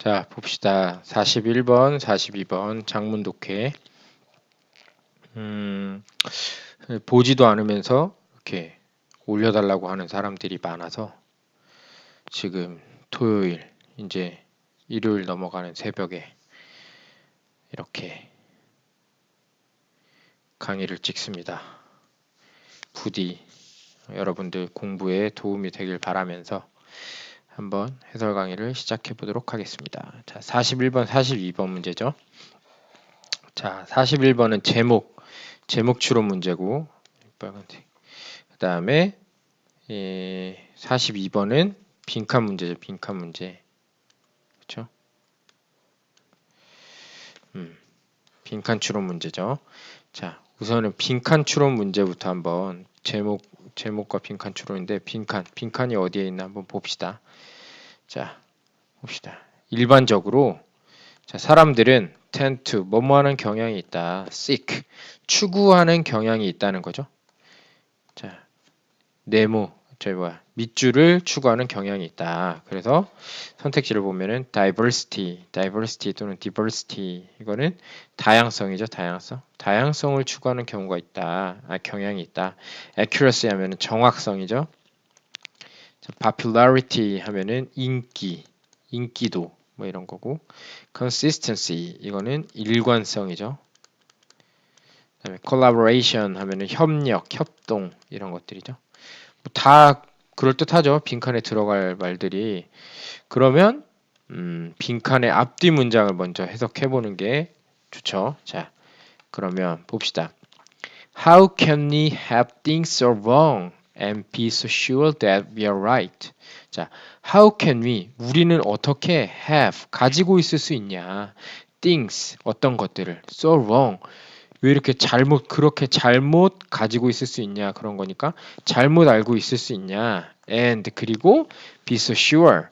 자, 봅시다. 41번, 42번 장문 독해. 보지도 않으면서 이렇게 올려달라고 하는 사람들이 많아서 지금 토요일, 이제 일요일 넘어가는 새벽에 이렇게 강의를 찍습니다. 부디 여러분들 공부에 도움이 되길 바라면서 한번 해설 강의를 시작해 보도록 하겠습니다. 자, 41번, 42번 문제죠. 자, 41번은 제목 추론 문제고, 빨간색. 그 다음에 42번은 빈칸 문제죠. 빈칸 문제. 그렇죠? 빈칸 추론 문제죠. 자, 우선은 빈칸 추론 문제부터 한번 제목과 빈칸 추론인데 빈칸이 어디에 있나 한번 봅시다. 자, 봅시다. 일반적으로 자, 사람들은 tend to 뭐뭐하는 경향이 있다. seek 추구하는 경향이 있다는 거죠. 자, 밑줄을 추구하는 경향이 있다. 그래서 선택지를 보면은 diversity 또는 diversity 이거는 다양성이죠. 다양성을 추구하는 경우가 있다. 경향이 있다. accuracy 하면은 정확성이죠. 자, popularity 하면은 인기도 뭐 이런 거고, consistency 이거는 일관성이죠. 그다음에 collaboration 하면은 협동 이런 것들이죠. 다 그럴듯하죠. 빈칸에 들어갈 말들이. 그러면 빈칸의 앞뒤 문장을 먼저 해석해 보는 게 좋죠. 자, 그러면 봅시다. How can we have things so wrong and be so sure that we are right? 자, how can we 우리는 어떻게 have 가지고 있을 수 있냐? things 어떤 것들을 so wrong 왜 이렇게 그렇게 잘못 가지고 있을 수 있냐 그런 거니까 잘못 알고 있을 수 있냐 and 그리고 be so sure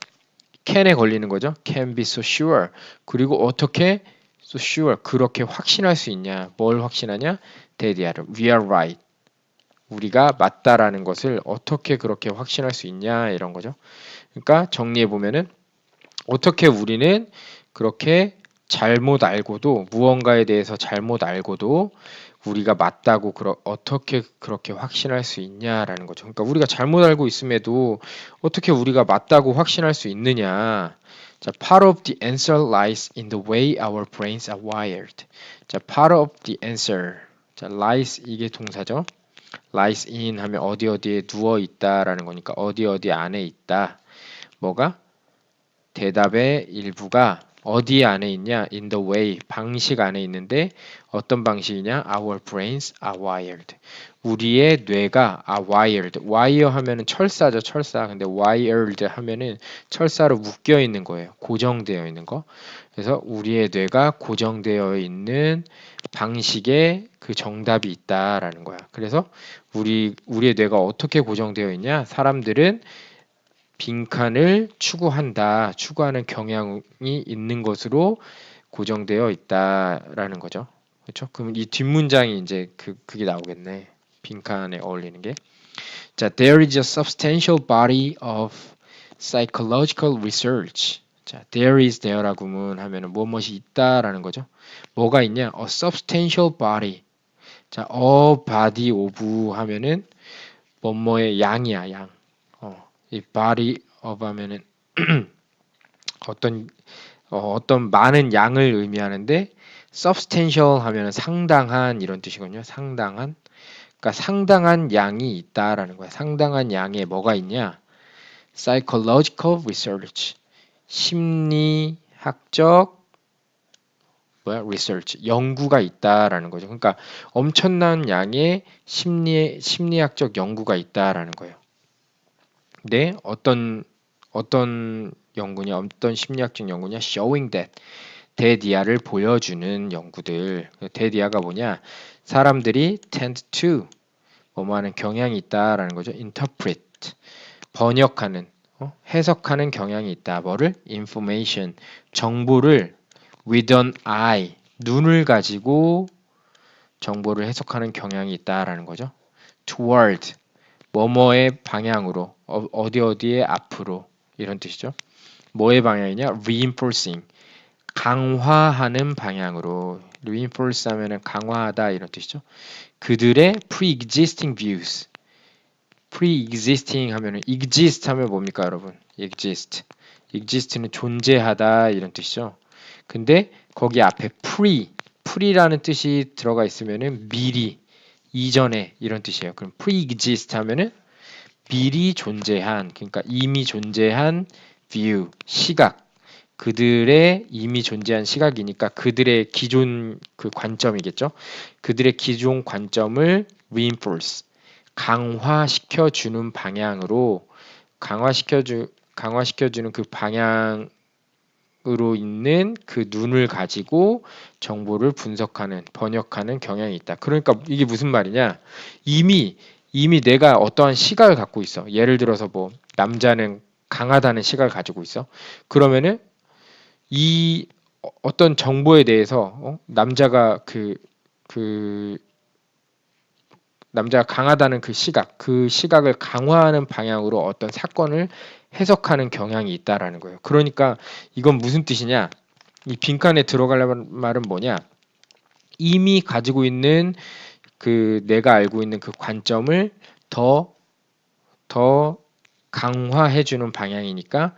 can에 걸리는 거죠. can be so sure 그리고 어떻게 so sure 그렇게 확신할 수 있냐 뭘 확신하냐 that we are right 우리가 맞다라는 것을 어떻게 그렇게 확신할 수 있냐 이런 거죠. 그러니까 정리해 보면은 어떻게 우리는 그렇게 잘못 알고도 무언가에 대해서 잘못 알고도 우리가 맞다고 어떻게 그렇게 확신할 수 있냐라는 거죠. 그러니까 우리가 잘못 알고 있음에도 어떻게 우리가 맞다고 확신할 수 있느냐. 자, part of the answer lies in the way our brains are wired. 자, part of the answer. 자, lies 이게 동사죠. lies in 하면 어디 어디에 누워 있다라는 거니까 어디 어디 안에 있다. 뭐가? 대답의 일부가 어디 안에 있냐? In the way, 방식 안에 있는데 어떤 방식이냐? Our brains are wired. 우리의 뇌가 are wired. wire 하면은 철사죠, 철사. 근데 wired 하면은 철사로 묶여 있는 거예요. 고정되어 있는 거. 그래서 우리의 뇌가 고정되어 있는 방식에 그 정답이 있다라는 거야. 그래서 우리의 뇌가 어떻게 고정되어 있냐? 사람들은 빈칸을 추구하는 경향이 있는 것으로 고정되어 있다라는 거죠. 그렇죠? 그럼 이 뒷문장이 이제 그게 나오겠네. 빈칸에 어울리는 게. 자, there is a substantial body of psychological research. 자, there is there라고 하면은 무엇이 있다라는 거죠. 뭐가 있냐? A substantial body. 자, a body of 하면은 뭐뭐의 양이야, 양. 이 body of 하면은 어떤 많은 양을 의미하는데 substantial 하면은 상당한 이런 뜻이거든요. 상당한. 그러니까 상당한 양이 있다라는 거야. 상당한 양에 뭐가 있냐? psychological research. 심리학적 research. 연구가 있다라는 거죠. 그러니까 엄청난 양의 심리학적 연구가 있다라는 거예요. 네, 어떤 연구냐, 어떤 심리학적 연구냐, showing that 대디아를 보여주는 연구들. 대디아가 뭐냐? 사람들이 tend to 뭐뭐하는 경향이 있다라는 거죠. interpret 번역하는, 해석하는 경향이 있다. 뭐를? information 정보를 with an eye 눈을 가지고 정보를 해석하는 경향이 있다라는 거죠. toward 뭐뭐의 방향으로 어디 어디의 앞으로 이런 뜻이죠. 뭐의 방향이냐? reinforcing. 강화하는 방향으로. reinforce 하면은 강화하다 이런 뜻이죠. 그들의 pre-existing views. pre-existing 하면은 exist 하면 뭡니까, 여러분? exist. exist는 존재하다 이런 뜻이죠. 근데 거기 앞에 pre라는 뜻이 들어가 있으면은 미리, 이전에 이런 뜻이에요. 그럼 pre-exist 하면은 미리 존재한, 그러니까 이미 존재한 view, 시각. 그들의 이미 존재한 시각이니까 그들의 기존 그 관점이겠죠. 그들의 기존 관점을 reinforce, 강화시켜 주는 방향으로 강화시켜 주는 그 방향으로 있는 그 눈을 가지고 정보를 분석하는, 번역하는 경향이 있다. 그러니까 이게 무슨 말이냐? 이미 내가 어떠한 시각을 갖고 있어. 예를 들어서 뭐 남자는 강하다는 시각을 가지고 있어. 그러면은 이 어떤 정보에 대해서 남자가 그 남자가 강하다는 그 시각을 강화하는 방향으로 어떤 사건을 해석하는 경향이 있다라는 거예요. 그러니까 이건 무슨 뜻이냐? 이 빈칸에 들어가려는 말은 뭐냐? 이미 가지고 있는 그 내가 알고 있는 그 관점을 더 강화해주는 방향이니까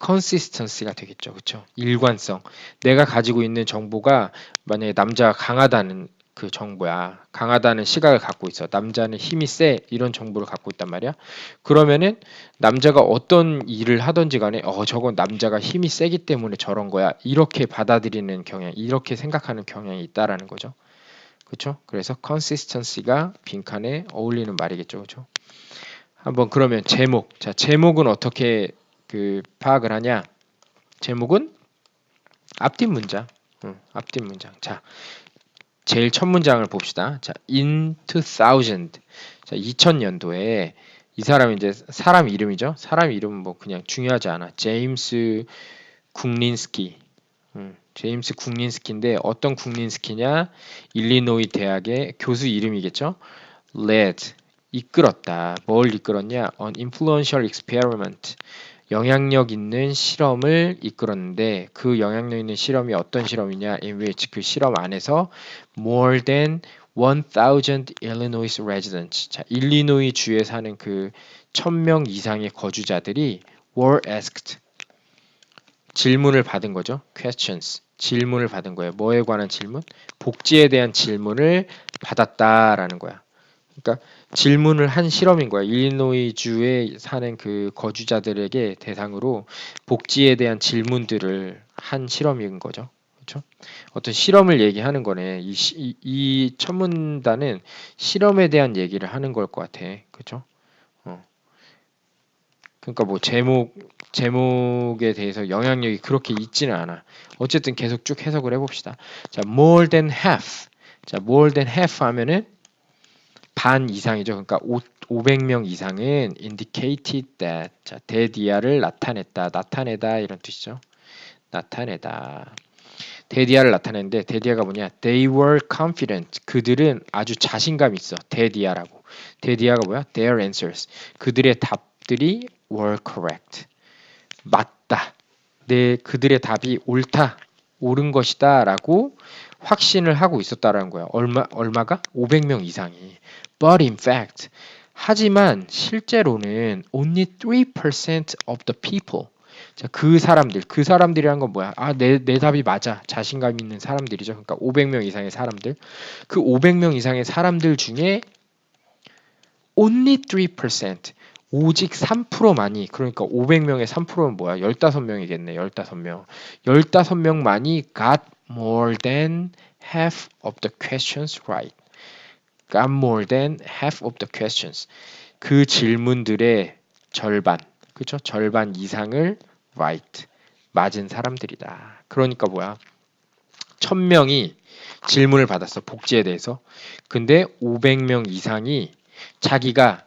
consistency가 되겠죠. 그렇죠? 일관성. 내가 가지고 있는 정보가 만약에 남자가 강하다는 그 정보야. 강하다는 시각을 갖고 있어. 남자는 힘이 세. 이런 정보를 갖고 있단 말이야. 그러면은 남자가 어떤 일을 하든지 간에 저건 남자가 힘이 세기 때문에 저런 거야. 이렇게 받아들이는 경향, 이렇게 생각하는 경향이 있다라는 거죠. 그렇죠? 그래서 consistency가 빈칸에 어울리는 말이겠죠. 그렇죠? 한번 그러면 제목. 자, 제목은 어떻게 그 파악을 하냐? 제목은 앞뒷 문장. 앞뒷 문장. 자, 제일 첫 문장을 봅시다. 자, in 2000. 자, 2000년도에 이 사람이 이제 사람 이름이죠. 사람 이름은 뭐 그냥 중요하지 않아. 제임스 국린스키. 제임스 국린스키인데 어떤 국린스키냐? 일리노이 대학의 교수 이름이겠죠. led 이끌었다. 뭘 이끌었냐? An influential experiment. 영향력 있는 실험을 이끌었는데 그 영향력 있는 실험이 어떤 실험이냐? In which 그 실험 안에서 more than 1000 Illinois residents. 자, 일리노이 주에 사는 그 1000명 이상의 거주자들이 were asked. 질문을 받은 거죠. questions. 질문을 받은 거예요. 뭐에 관한 질문? 복지에 대한 질문을 받았다라는 거야. 그러니까 질문을 한 실험인 거야. 일리노이 주에 사는 그 거주자들에게 대상으로 복지에 대한 질문들을 한 실험인 거죠. 그렇죠? 어떤 실험을 얘기하는 거네. 이 첫 문단은 실험에 대한 얘기를 하는 걸 것 같아. 그렇죠? 그러니까 뭐 제목에 대해서 영향력이 그렇게 있지는 않아. 어쨌든 계속 쭉 해석을 해봅시다. 자, more than half. 자, more than half 하면은 반 이상이죠. 그러니까 500명 이상은 indicated that. 자, 대디아를 나타내다 이런 뜻이죠. 나타내다. 대디아를 나타내는데 대디아가 뭐냐? They were confident. 그들은 아주 자신감 있어. 대디아라고. 대디아가 뭐야? Their answers. 그들의 답들이 were correct. 맞다. 그들의 답이 옳은 것이다라고 확신을 하고 있었다라는 거야. 얼마가? 500명 이상이. But in fact, 하지만 실제로는 only 3% of the people. 자, 그 사람들이란 건 뭐야? 내 답이 맞아. 자신감 있는 사람들이죠. 그러니까 500명 이상의 사람들. 그 500명 이상의 사람들 중에 only 3%. 오직 3%만이, 그러니까 500명의 3%는 뭐야? 15명이겠네. 15명. 15명만이 got more than half of the questions right. got more than half of the questions. 그 질문들의 절반, 그쵸? 절반 이상을 right. 맞은 사람들이다. 그러니까 뭐야? 1000명이 질문을 받았어. 복지에 대해서. 근데 500명 이상이 자기가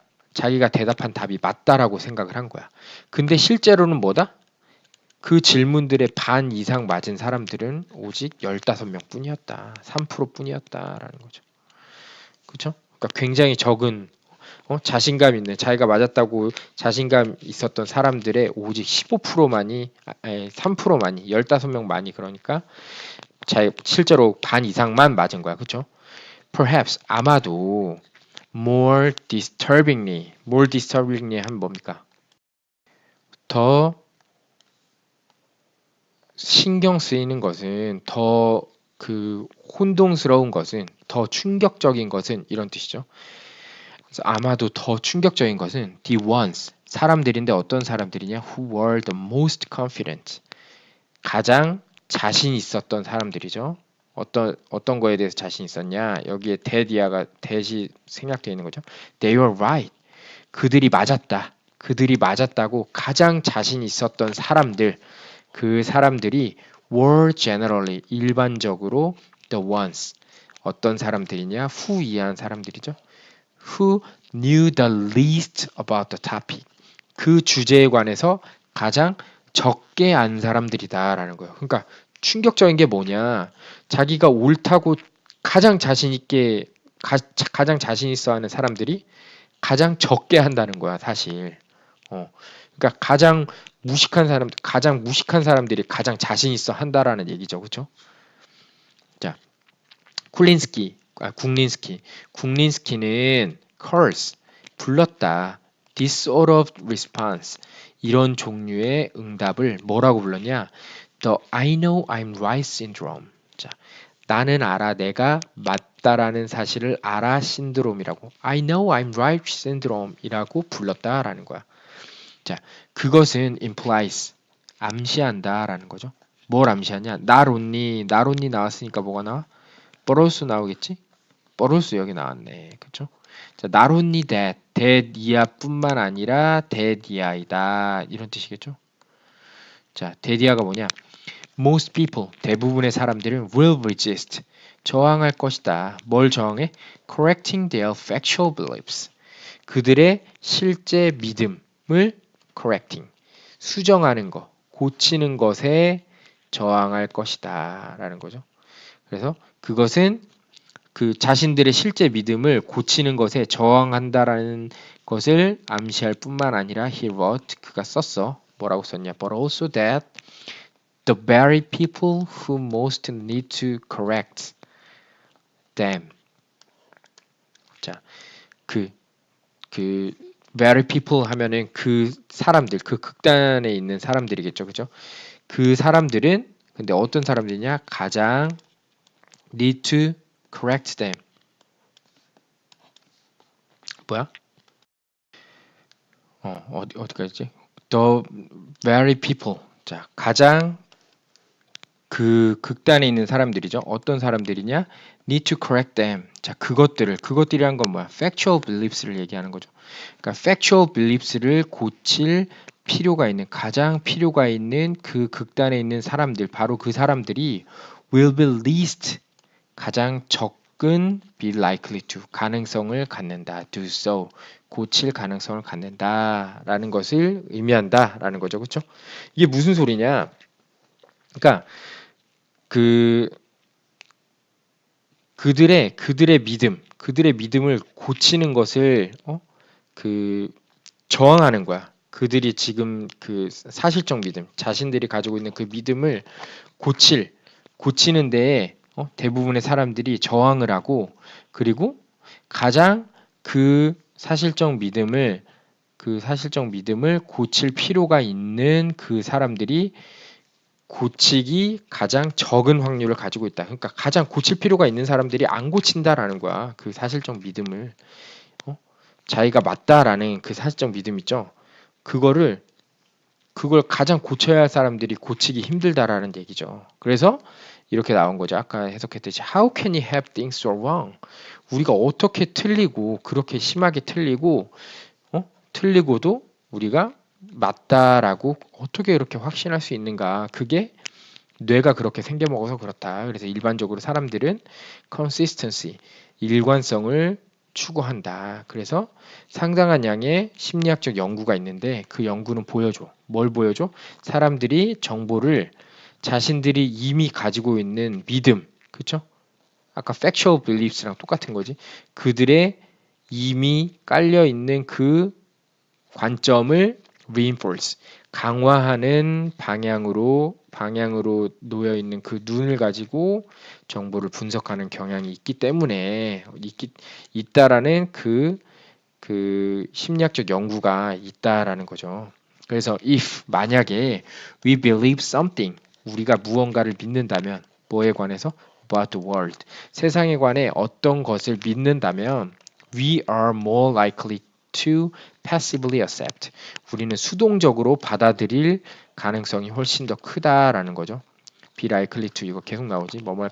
대답한 답이 맞다라고 생각을 한 거야. 근데 실제로는 뭐다? 그 질문들의 반 이상 맞은 사람들은 오직 15명 뿐이었다. 3% 뿐이었다라는 거죠. 그렇죠? 그러니까 굉장히 적은 자신감 있는 자기가 맞았다고 자신감 있었던 사람들의 오직 15%만이 3%만이 15명만이 그러니까 실제로 반 이상만 맞은 거야. 그렇죠? Perhaps 아마도 more disturbingly 하면 뭡니까? 더 신경 쓰이는 것은 더 그 혼동스러운 것은 더 충격적인 것은 이런 뜻이죠. 그래서 아마도 더 충격적인 것은 the ones 사람들인데 어떤 사람들이냐? Who were the most confident 가장 자신 있었던 사람들이죠. 어떤 거에 대해서 자신 있었냐? 여기에 that이 생략되어 있는 거죠. They were right. 그들이 맞았다. 그들이 맞았다고 가장 자신 있었던 사람들, 그 사람들이 were generally 일반적으로 the ones 어떤 사람들이냐? who 이해한 사람들이죠. who knew the least about the topic. 그 주제에 관해서 가장 적게 안 사람들이다라는 거예요. 그러니까 충격적인 게 뭐냐? 자기가 옳다고 가장 자신 있게 가장 자신 있어 하는 사람들이 가장 적게 한다는 거야, 사실. 그러니까 가장 무식한 사람들이 가장 자신 있어 한다라는 얘기죠, 그렇죠? 자, 국린스키는 curse 불렀다. This sort of response 이런 종류의 응답을 뭐라고 불렀냐? The I know I'm right syndrome. 자, 나는 알아 내가 맞다라는 사실을 알아 신드롬이라고 I know I'm right syndrome이라고 불렀다라는 거야. 자, 그것은 implies 암시한다라는 거죠. 뭘 암시하냐? 나론니 나왔으니까 뭐가 나와? 버로스 나오겠지? 버로스 여기 나왔네. 그쵸? 자, not only that 이하뿐만 아니라 that 이하이다. 이런 뜻이겠죠? 자, that 이하가 뭐냐? Most people, 대부분의 사람들은 will resist, 저항할 것이다. 뭘 저항해? Correcting their factual beliefs. 그들의 실제 믿음을 correcting, 수정하는 것, 고치는 것에 저항할 것이다. 라는 거죠. 그래서 그것은 그 자신들의 실제 믿음을 고치는 것에 저항한다라는 것을 암시할 뿐만 아니라 he wrote 그가 썼어. 뭐라고 썼냐? But also that the very people who most need to correct them. 자, 그 very people 하면은 그 사람들, 그 극단에 있는 사람들이겠죠, 그죠? 그 사람들은 근데 어떤 사람들이냐? 가장 need to correct them. 뭐야? 어디까지지? The very people. 자, 가장 그 극단에 있는 사람들이죠. 어떤 사람들이냐? Need to correct them. 자, 그것들이란 건 뭐야? Factual beliefs를 얘기하는 거죠. 그러니까 factual beliefs를 고칠 가장 필요가 있는 그 극단에 있는 사람들, 바로 그 사람들이 will be least, 가장 적은 be likely to, 가능성을 갖는다. do so, 고칠 가능성을 갖는다라는 것을 의미한다라는 거죠. 그렇죠? 이게 무슨 소리냐? 그러니까 그들의 믿음을 고치는 것을 저항하는 거야. 그들이 지금 그 사실적 믿음, 자신들이 가지고 있는 그 믿음을 고치는 데에 대부분의 사람들이 저항을 하고, 그리고 가장 그 사실적 믿음을 고칠 필요가 있는 그 사람들이 고치기 가장 적은 확률을 가지고 있다. 그러니까 가장 고칠 필요가 있는 사람들이 안 고친다라는 거야. 그 사실적 믿음을. 자기가 맞다라는 그 사실적 믿음 있죠. 그걸 가장 고쳐야 할 사람들이 고치기 힘들다라는 얘기죠. 그래서 이렇게 나온 거죠. 아까 해석했듯이 How can you have things so wrong? 우리가 어떻게 틀리고 그렇게 심하게 틀리고도 우리가 맞다라고 어떻게 이렇게 확신할 수 있는가? 그게 뇌가 그렇게 생겨먹어서 그렇다. 그래서 일반적으로 사람들은 consistency, 일관성을 추구한다. 그래서 상당한 양의 심리학적 연구가 있는데 그 연구는 보여줘. 뭘 보여줘? 사람들이 정보를 자신들이 이미 가지고 있는 믿음, 그쵸? 아까 factual beliefs랑 똑같은 거지. 그들의 이미 깔려 있는 그 관점을 reinforce, 강화하는 방향으로 놓여 있는 그 눈을 가지고 정보를 분석하는 경향이 있기 때문에 있다라는 그 심리학적 연구가 있다라는 거죠. 그래서 if 만약에 we believe something, 우리가 무언가를 믿는다면 뭐에 관해서? about the world, 세상에 관해 어떤 것을 믿는다면 we are more likely to passively accept, 우리는 수동적으로 받아들일 가능성이 훨씬 더 크다라는 거죠. be likely to, 이거 계속 나오지. 뭐뭐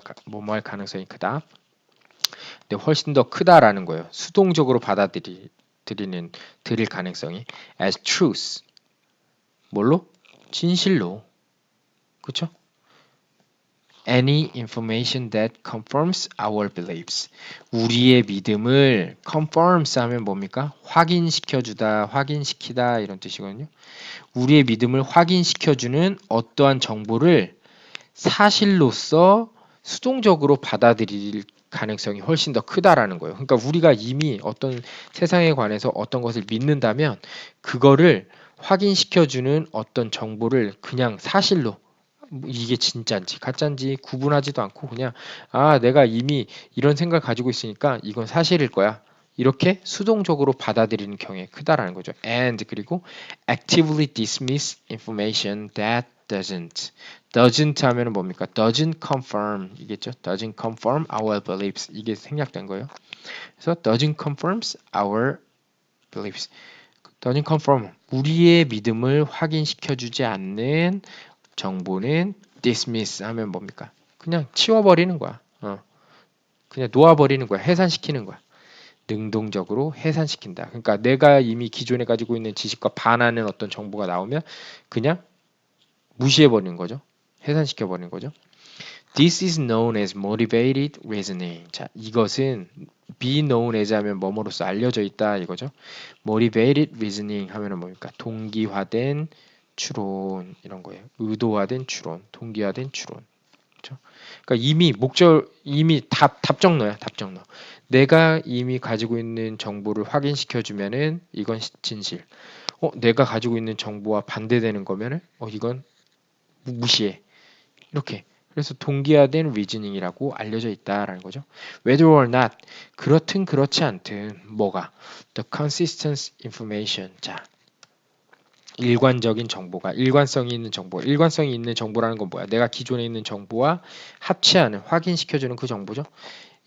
할 가능성이 크다. 근데 훨씬 더 크다라는 거예요. 수동적으로 드릴 가능성이 as truth, 뭘로? 진실로. 그쵸? Any information that confirms our beliefs, 우리의 믿음을 confirms 하면 뭡니까? 확인시켜주다, 확인시키다 이런 뜻이거든요. 우리의 믿음을 확인시켜주는 어떠한 정보를 사실로서 수동적으로 받아들일 가능성이 훨씬 더 크다라는 거예요. 그러니까 우리가 이미 어떤 세상에 관해서 어떤 것을 믿는다면 그거를 확인시켜주는 어떤 정보를 그냥 사실로, 이게 진짜인지 가짜인지 구분하지도 않고 그냥 내가 이미 이런 생각을 가지고 있으니까 이건 사실일 거야, 이렇게 수동적으로 받아들이는 경우에 크다라는 거죠. And 그리고 actively dismiss information that doesn't 하면은 뭡니까? doesn't confirm 이겠죠. doesn't confirm our beliefs, 이게 생략된 거예요. 그래서 doesn't confirms our beliefs, doesn't confirm, 우리의 믿음을 확인시켜주지 않는 정보는 dismiss 하면 뭡니까? 그냥 치워버리는 거야. 그냥 놓아버리는 거야. 해산시키는 거야. 능동적으로 해산시킨다. 그러니까 내가 이미 기존에 가지고 있는 지식과 반하는 어떤 정보가 나오면 그냥 무시해버리는 거죠. 해산시켜버리는 거죠. This is known as motivated reasoning. 자, 이것은 be known as 하면 뭐뭐로써 알려져 있다 이거죠. motivated reasoning 하면은 뭡니까? 동기화된 추론 이런 거예요. 의도화된 추론, 동기화된 추론. 그렇죠? 그러니까 이미 답정너야, 답정너. 내가 이미 가지고 있는 정보를 확인시켜 주면은 이건 진실. 내가 가지고 있는 정보와 반대되는 거면은 이건 무시해. 이렇게. 그래서 동기화된 reasoning이라고 알려져 있다라는 거죠. Whether or not, 그렇든 그렇지 않든 뭐가 the consistent information. 자, 일관적인 정보가, 일관성이 있는 정보라는 건 뭐야? 내가 기존에 있는 정보와 합치하는, 확인시켜주는 그 정보죠.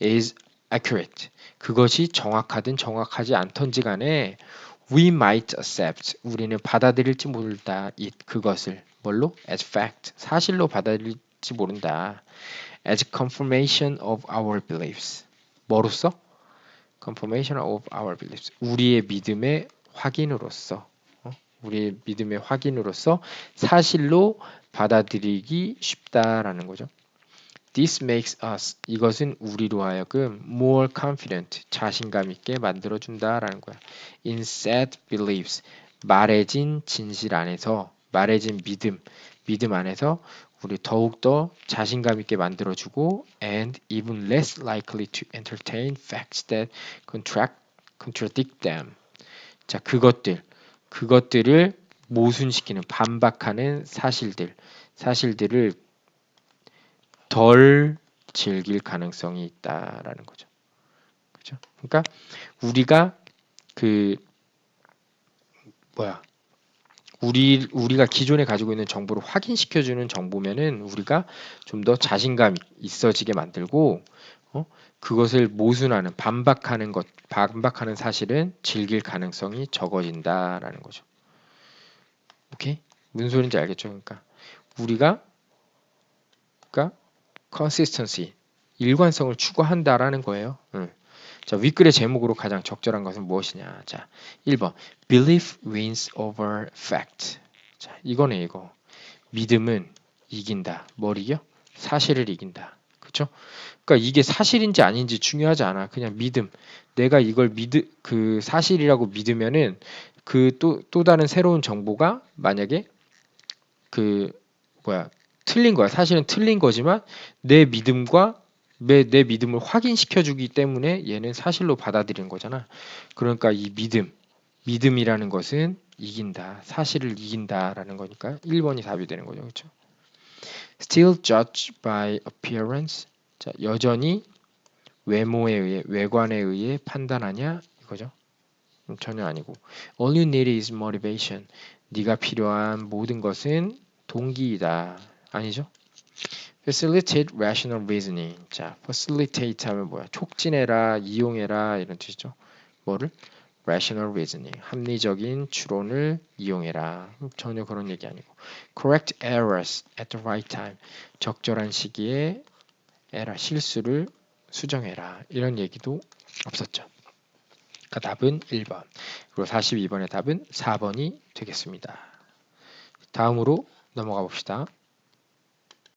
is accurate. 그것이 정확하든 정확하지 않던지 간에 we might accept. 우리는 받아들일지 모른다. 그것을 뭘로? as fact. 사실로 받아들일지 모른다. as confirmation of our beliefs. 뭐로써? confirmation of our beliefs. 우리의 믿음의 확인으로서. 우리의 믿음의 확인으로서 사실로 받아들이기 쉽다라는 거죠. This makes us, 이것은 우리로 하여금 more confident, 자신감 있게 만들어준다라는 거야. In said beliefs, 말해진 진실 안에서, 말해진 믿음 안에서 우리 더욱더 자신감 있게 만들어주고 and even less likely to entertain facts that contradict them. 자, 그것들을 모순시키는, 반박하는 사실들을 덜 즐길 가능성이 있다라는 거죠. 그렇죠? 그러니까 우리가 우리가 기존에 가지고 있는 정보를 확인시켜주는 정보면은 우리가 좀 더 자신감 있어지게 만들고 그것을 모순하는, 반박하는 사실은 즐길 가능성이 적어진다라는 거죠. 오케이? 무슨 소리인지 알겠죠? 그러니까 우리가 consistency, 일관성을 추구한다라는 거예요. 자, 윗글의 제목으로 가장 적절한 것은 무엇이냐? 자, 1번 belief wins over fact. 자, 이거네 이거. 믿음은 이긴다. 뭘 이겨? 사실을 이긴다. 그렇죠? 그러니까 이게 사실인지 아닌지 중요하지 않아. 그냥 믿음. 내가 이걸 그 사실이라고 믿으면은 또 다른 새로운 정보가 만약에 틀린 거야. 사실은 틀린 거지만 내 믿음과 내 믿음을 확인시켜주기 때문에 얘는 사실로 받아들이는 거잖아. 그러니까 이 믿음이라는 것은 이긴다. 사실을 이긴다라는 거니까 1번이 답이 되는 거죠. 그렇죠? Still judged by appearance. 자, 여전히 외모에 의해, 외관에 의해 판단하냐? 이거죠. 전혀 아니고. All you need is motivation. 네가 필요한 모든 것은 동기이다. 아니죠? Facilitate rational reasoning. 자, facilitate 하면 뭐야? 촉진해라, 이용해라 이런 뜻이죠. 뭐를? rational reasoning. 합리적인 추론을 이용해라. 전혀 그런 얘기 아니고. correct errors at the right time. 적절한 시기에 실수를 수정해라. 이런 얘기도 없었죠. 그러니까 답은 1번. 그리고 42번의 답은 4번이 되겠습니다. 다음으로 넘어가 봅시다.